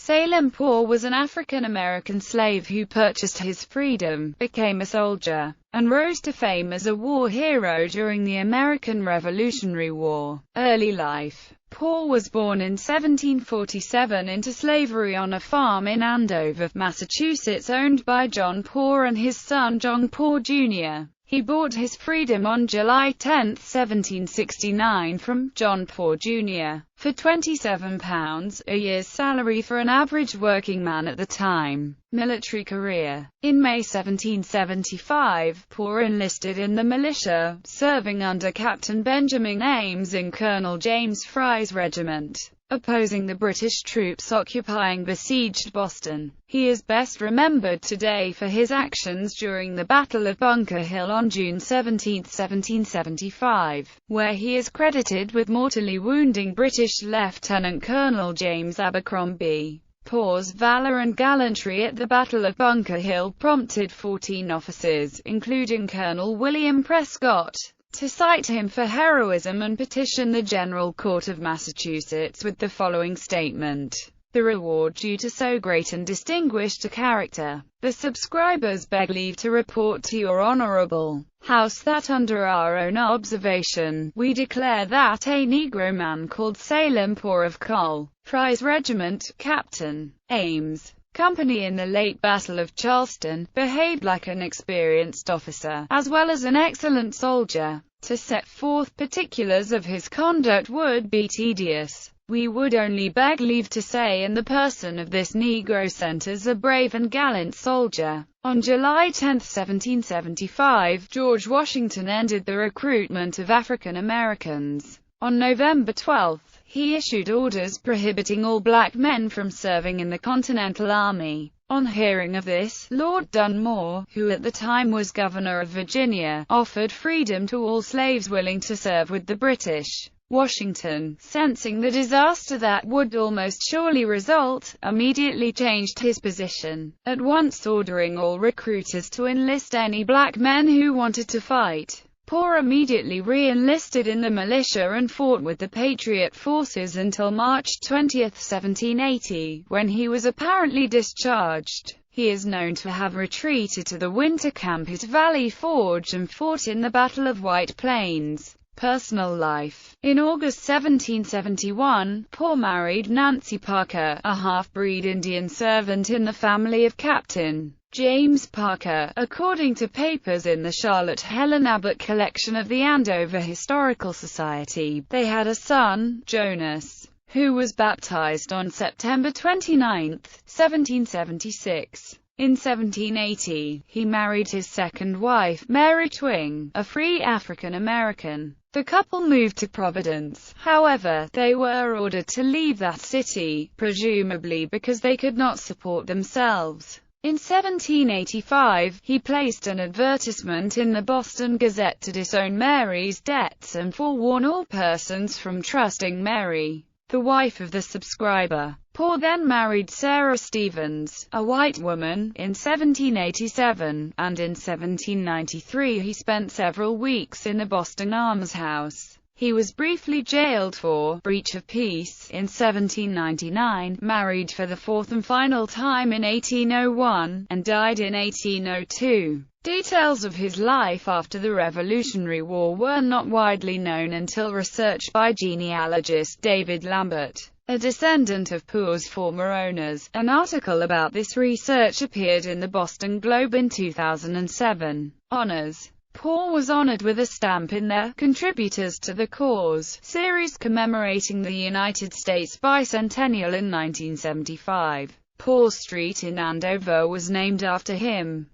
Salem Poor was an African-American slave who purchased his freedom, became a soldier, and rose to fame as a war hero during the American Revolutionary War. Early life. Poor was born in 1747 into slavery on a farm in Andover, Massachusetts owned by John Poor and his son John Poor, Jr. He bought his freedom on July 10, 1769 from John Poor, Jr. for £27, a year's salary for an average working man at the time. Military career. In May 1775, Poor enlisted in the militia, serving under Captain Benjamin Ames in Colonel James Fry's regiment, opposing the British troops occupying besieged Boston. He is best remembered today for his actions during the Battle of Bunker Hill on June 17, 1775, where he is credited with mortally wounding British Lieutenant Colonel James Abercrombie. Poor's valor and gallantry at the Battle of Bunker Hill prompted 14 officers, including Colonel William Prescott, to cite him for heroism and petition the General Court of Massachusetts with the following statement: "The reward due to so great and distinguished a character, the subscribers beg leave to report to your Honorable House that under our own observation, we declare that a Negro man called Salem Poor of Col. Fry's regiment, Captain Ames' company in the late Battle of Charleston, behaved like an experienced officer, as well as an excellent soldier. To set forth particulars of his conduct would be tedious. We would only beg leave to say in the person of this Negro sent as a brave and gallant soldier." On July 10, 1775, George Washington ended the recruitment of African Americans. On November 12, he issued orders prohibiting all black men from serving in the Continental Army. On hearing of this, Lord Dunmore, who at the time was governor of Virginia, offered freedom to all slaves willing to serve with the British. Washington, sensing the disaster that would almost surely result, immediately changed his position, at once ordering all recruiters to enlist any black men who wanted to fight. Poor immediately re-enlisted in the militia and fought with the Patriot forces until March 20, 1780, when he was apparently discharged. He is known to have retreated to the winter camp at Valley Forge and fought in the Battle of White Plains. Personal life. In August 1771, Poor married Nancy Parker, a half-breed Indian servant in the family of Captain James Parker, according to papers in the Charlotte Helen Abbott collection of the Andover Historical Society. They had a son, Jonas, who was baptized on September 29, 1776. In 1780, he married his second wife, Mary Twing, a free African-American. The couple moved to Providence. However, they were ordered to leave that city, presumably because they could not support themselves. In 1785, he placed an advertisement in the Boston Gazette to disown Mary's debts and forewarn all persons from trusting Mary, the wife of the subscriber. Poor then married Sarah Stevens, a white woman, in 1787, and in 1793 he spent several weeks in the Boston almshouse. He was briefly jailed for breach of peace in 1799, married for the fourth and final time in 1801, and died in 1802. Details of his life after the Revolutionary War were not widely known until research by genealogist David Lambert, a descendant of Poor's former owners. An article about this research appeared in the Boston Globe in 2007. Honors. Poor was honored with a stamp in the Contributors to the Cause series commemorating the United States bicentennial in 1975. Poor Street in Andover was named after him.